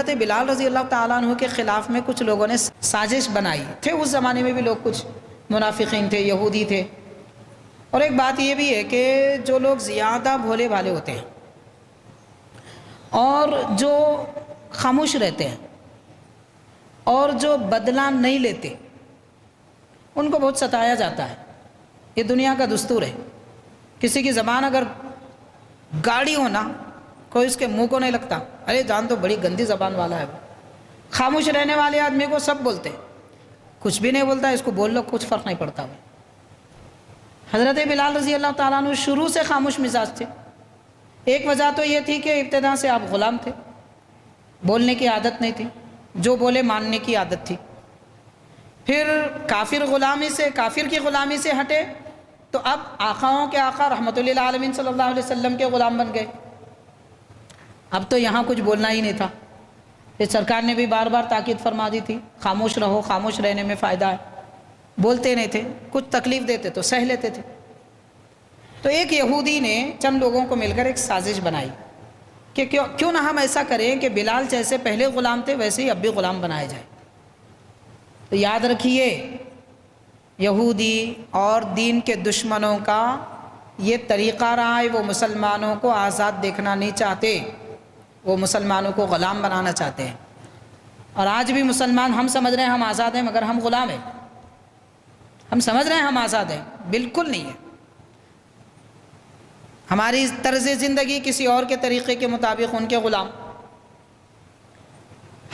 حضرت بلال رضی اللہ تعالیٰ عنہ کے خلاف میں کچھ لوگوں نے سازش بنائی تھے۔ اس زمانے میں بھی لوگ کچھ منافقین تھے، یہودی تھے، اور ایک بات یہ بھی ہے کہ جو لوگ زیادہ بھولے بھالے ہوتے ہیں اور جو خاموش رہتے ہیں اور جو بدلہ نہیں لیتے، ان کو بہت ستایا جاتا ہے۔ یہ دنیا کا دستور ہے۔ کسی کی زبان اگر گاڑی ہونا، کوئی اس کے منہ کو نہیں لگتا، ارے جان تو بڑی گندی زبان والا ہے وہ۔ خاموش رہنے والے آدمی کو سب بولتے ہیں، کچھ بھی نہیں بولتا، اس کو بول لو کچھ فرق نہیں پڑتا۔ حضرت بلال رضی اللہ تعالیٰ عنہ شروع سے خاموش مزاج تھے۔ ایک وجہ تو یہ تھی کہ ابتدا سے آپ غلام تھے، بولنے کی عادت نہیں تھی، جو بولے ماننے کی عادت تھی۔ پھر کافر کی غلامی سے ہٹے تو اب آقاؤں کے آقا رحمت اللہ عالمین صلی اللہ علیہ وسلم کے غلام بن گئے۔ اب تو یہاں کچھ بولنا ہی نہیں تھا۔ اس سرکار نے بھی بار بار تاکید فرما دی تھی، خاموش رہو، خاموش رہنے میں فائدہ ہے۔ بولتے نہیں تھے، کچھ تکلیف دیتے تو سہ لیتے تھے۔ تو ایک یہودی نے چند لوگوں کو مل کر ایک سازش بنائی کہ کیوں نہ ہم ایسا کریں کہ بلال جیسے پہلے غلام تھے ویسے ہی اب بھی غلام بنائے جائے۔ تو یاد رکھیے، یہودی اور دین کے دشمنوں کا یہ طریقہ رہا ہے، وہ مسلمانوں کو آزاد دیکھنا نہیں چاہتے، وہ مسلمانوں کو غلام بنانا چاہتے ہیں۔ اور آج بھی مسلمان ہم سمجھ رہے ہیں ہم آزاد ہیں، مگر ہم غلام ہیں۔ ہم سمجھ رہے ہیں ہم آزاد ہیں، بالکل نہیں ہے۔ ہماری طرز زندگی کسی اور کے طریقے کے مطابق ان کے غلام۔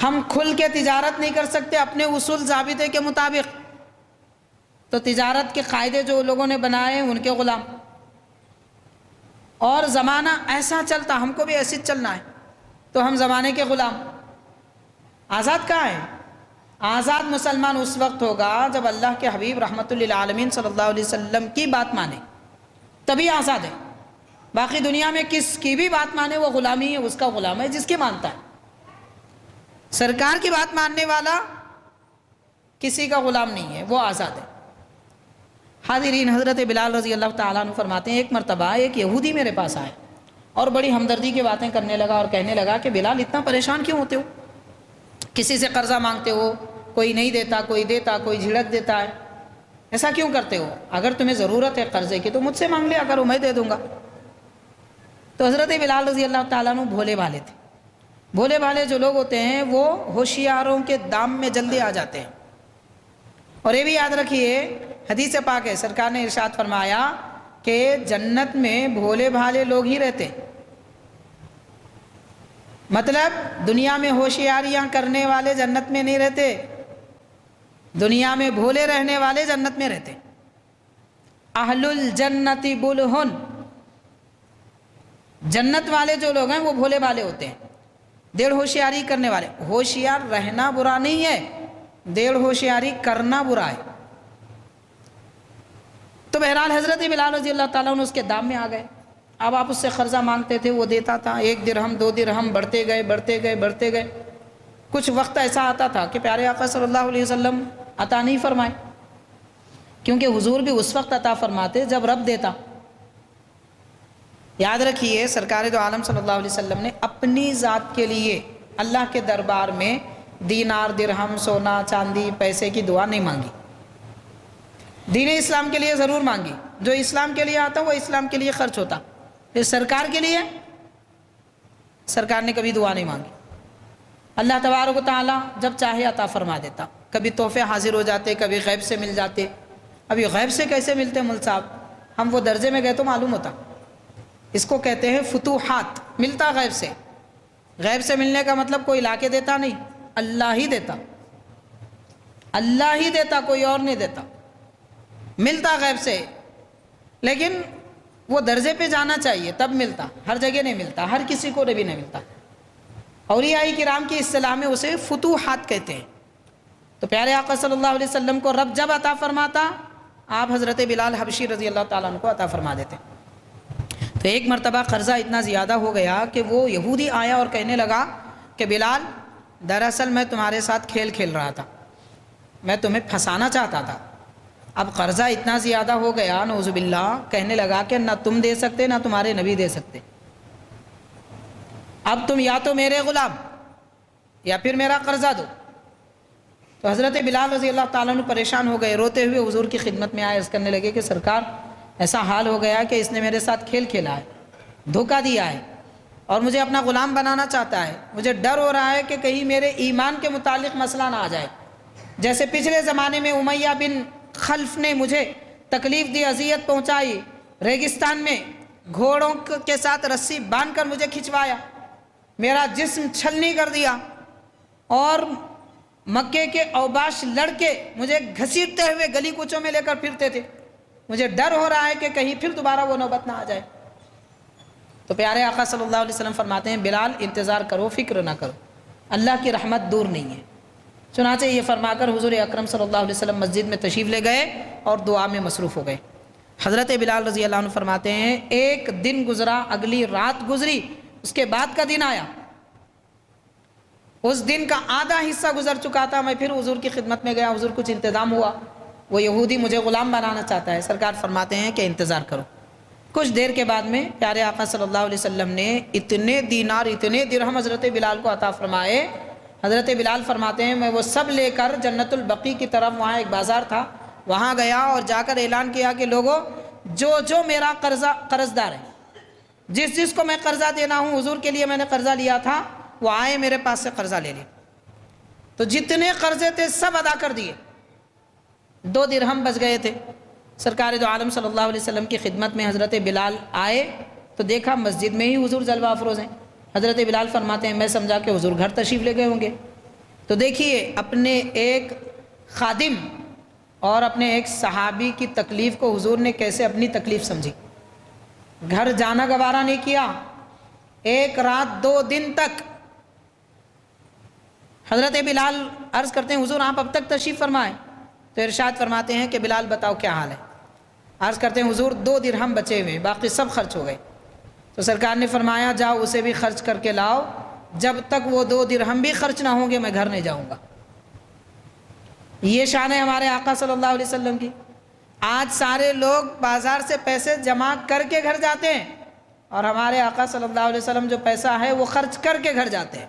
ہم کھل کے تجارت نہیں کر سکتے اپنے اصول ضابطے کے مطابق، تو تجارت کے قاعدے جو لوگوں نے بنائے ان کے غلام۔ اور زمانہ ایسا چلتا، ہم کو بھی ایسے چلنا ہے، تو ہم زمانے کے غلام۔ آزاد کہاں ہے؟ آزاد مسلمان اس وقت ہوگا جب اللہ کے حبیب رحمت للعالمین صلی اللہ علیہ وسلم کی بات مانے، تبھی آزاد ہے۔ باقی دنیا میں کس کی بھی بات مانے وہ غلامی ہے، اس کا غلام ہے جس کی مانتا ہے۔ سرکار کی بات ماننے والا کسی کا غلام نہیں ہے، وہ آزاد ہے۔ حاضرین، حضرت بلال رضی اللہ تعالیٰ عنہ فرماتے ہیں، ایک مرتبہ ایک یہودی میرے پاس آئے اور بڑی ہمدردی کی باتیں کرنے لگا اور کہنے لگا کہ بلال اتنا پریشان کیوں ہوتے ہو؟ کسی سے قرضہ مانگتے ہو، کوئی نہیں دیتا، کوئی دیتا، کوئی جھڑک دیتا ہے، ایسا کیوں کرتے ہو؟ اگر تمہیں ضرورت ہے قرضے کی تو مجھ سے مانگ لیا کرو، میں دے دوں گا۔ تو حضرت بلال رضی اللہ تعالیٰ عنہ بھولے بھالے تھے۔ بھولے بھالے جو لوگ ہوتے ہیں وہ ہوشیاروں کے دام میں جلدی آ جاتے ہیں۔ اور یہ بھی یاد رکھیے، حدیث پاک ہے، سرکار نے ارشاد فرمایا کہ جنت میں بھولے بھالے لوگ ہی رہتے ہیں۔ مطلب دنیا میں ہوشیاریاں کرنے والے جنت میں نہیں رہتے، دنیا میں بھولے رہنے والے جنت میں رہتے۔ اہل الجنت بلہن، جنت والے جو لوگ ہیں وہ بھولے بھالے ہوتے ہیں، دیر ہوشیاری کرنے والے۔ ہوشیار رہنا برا نہیں ہے، دیر ہوشیاری کرنا برا ہے۔ تو بہرحال حضرت بلال رضی اللہ تعالیٰ عنہ اس کے دام میں آ گئے۔ اب آپ اس سے قرضہ مانگتے تھے، وہ دیتا تھا، 1 درہم 2 درہم بڑھتے گئے۔ کچھ وقت ایسا آتا تھا کہ پیارے آقا صلی اللہ علیہ وسلم عطا نہیں فرمائے، کیونکہ حضور بھی اس وقت عطا فرماتے جب رب دیتا۔ یاد رکھیے، سرکار دو عالم صلی اللہ علیہ وسلم نے اپنی ذات کے لیے اللہ کے دربار میں دینار، درہم، سونا، چاندی، پیسے کی دعا نہیں مانگی۔ دین اسلام کے لیے ضرور مانگی، جو اسلام کے لیے آتا وہ اسلام کے لیے خرچ ہوتا۔ پھر سرکار کے لیے سرکار نے کبھی دعا نہیں مانگی۔ اللہ تبارک و تعالیٰ جب چاہے عطا فرما دیتا، کبھی تحفے حاضر ہو جاتے، کبھی غیب سے مل جاتے۔ ابھی غیب سے کیسے ملتے مل صاحب؟ ہم وہ درجے میں گئے تو معلوم ہوتا۔ اس کو کہتے ہیں فتوحات، ملتا غیب سے۔ غیب سے ملنے کا مطلب کوئی لا کے دیتا نہیں، اللہ ہی دیتا، اللہ ہی دیتا، کوئی اور نہیں دیتا، ملتا غیب سے۔ لیکن وہ درجے پہ جانا چاہیے تب ملتا، ہر جگہ نہیں ملتا، ہر کسی کو بھی نہیں ملتا۔ اولیاء کرام کی اصطلاح میں اسے فتوحات کہتے ہیں۔ تو پیارے آقا صلی اللہ علیہ وسلم کو رب جب عطا فرماتا، آپ حضرت بلال حبشی رضی اللہ تعالیٰ عنہ کو عطا فرما دیتے۔ تو ایک مرتبہ قرضہ اتنا زیادہ ہو گیا کہ وہ یہودی آیا اور کہنے لگا کہ بلال، دراصل میں تمہارے ساتھ کھیل رہا تھا، میں تمہیں پھنسانا چاہتا تھا۔ اب قرضہ اتنا زیادہ ہو گیا، نعوذ باللہ، کہنے لگا کہ نہ تم دے سکتے نہ تمہارے نبی دے سکتے، اب تم یا تو میرے غلام یا پھر میرا قرضہ دو۔ تو حضرت بلال رضی اللہ تعالیٰ عنہ پریشان ہو گئے، روتے ہوئے حضور کی خدمت میں آئے، عرض کرنے لگے کہ سرکار ایسا حال ہو گیا کہ اس نے میرے ساتھ کھیل کھیلا ہے، دھوکہ دیا ہے اور مجھے اپنا غلام بنانا چاہتا ہے۔ مجھے ڈر ہو رہا ہے کہ کہیں میرے ایمان کے متعلق مسئلہ نہ آ جائے، جیسے پچھلے زمانے میں امیہ بن خلف نے مجھے تکلیف دی، اذیت پہنچائی، ریگستان میں گھوڑوں کے ساتھ رسی باندھ کر مجھے کھنچوایا، میرا جسم چھلنی کر دیا، اور مکے کے اوباش لڑکے مجھے گھسیٹتے ہوئے گلی کوچوں میں لے کر پھرتے تھے۔ مجھے ڈر ہو رہا ہے کہ کہیں پھر دوبارہ وہ نوبت نہ آ جائے۔ تو پیارے آقا صلی اللہ علیہ وسلم فرماتے ہیں بلال انتظار کرو، فکر نہ کرو، اللہ کی رحمت دور نہیں ہے۔ چنانچہ یہ فرما کر حضور اکرم صلی اللہ علیہ وسلم مسجد میں تشریف لے گئے اور دعا میں مصروف ہو گئے۔ حضرت بلال رضی اللہ عنہ فرماتے ہیں ایک دن گزرا، اگلی رات گزری، اس کے بعد کا دن آیا، اس دن کا آدھا حصہ گزر چکا تھا، میں پھر حضور کی خدمت میں گیا، حضور کچھ انتظام ہوا، وہ یہودی مجھے غلام بنانا چاہتا ہے۔ سرکار فرماتے ہیں کہ انتظار کرو۔ کچھ دیر کے بعد میں پیارے آقا صلی اللہ علیہ وسلم نے اتنے دینار، اتنے درہم حضرت بلال کو عطا فرمائے۔ حضرت بلال فرماتے ہیں میں وہ سب لے کر جنت البقیع کی طرف، وہاں ایک بازار تھا، وہاں گیا اور جا کر اعلان کیا کہ لوگوں جو میرا قرض دار ہے، جس کو میں قرضہ دینا ہوں، حضور کے لیے میں نے قرضہ لیا تھا، وہ آئے میرے پاس سے قرضہ لے لیں۔ تو جتنے قرضے تھے سب ادا کر دیے، 2 درہم بچ گئے تھے۔ سرکار دو عالم صلی اللہ علیہ وسلم کی خدمت میں حضرت بلال آئے تو دیکھا مسجد میں ہی حضور جلوہ افروز ہیں۔ حضرت بلال فرماتے ہیں میں سمجھا کہ حضور گھر تشریف لے گئے ہوں گے۔ تو دیکھیے اپنے ایک خادم اور اپنے ایک صحابی کی تکلیف کو حضور نے کیسے اپنی تکلیف سمجھی، گھر جانا گوارا نہیں کیا، 1 رات 2 دن تک۔ حضرت بلال عرض کرتے ہیں حضور آپ اب تک تشریف فرمائیں؟ تو ارشاد فرماتے ہیں کہ بلال بتاؤ کیا حال ہے؟ عرض کرتے ہیں حضور 2 درہم بچے ہوئے، باقی سب خرچ ہو گئے۔ تو سرکار نے فرمایا جاؤ اسے بھی خرچ کر کے لاؤ، جب تک وہ 2 درہم بھی خرچ نہ ہوں گے میں گھر نہیں جاؤں گا۔ یہ شان ہے ہمارے آقا صلی اللہ علیہ وسلم کی۔ آج سارے لوگ بازار سے پیسے جمع کر کے گھر جاتے ہیں، اور ہمارے آقا صلی اللہ علیہ وسلم جو پیسہ ہے وہ خرچ کر کے گھر جاتے ہیں۔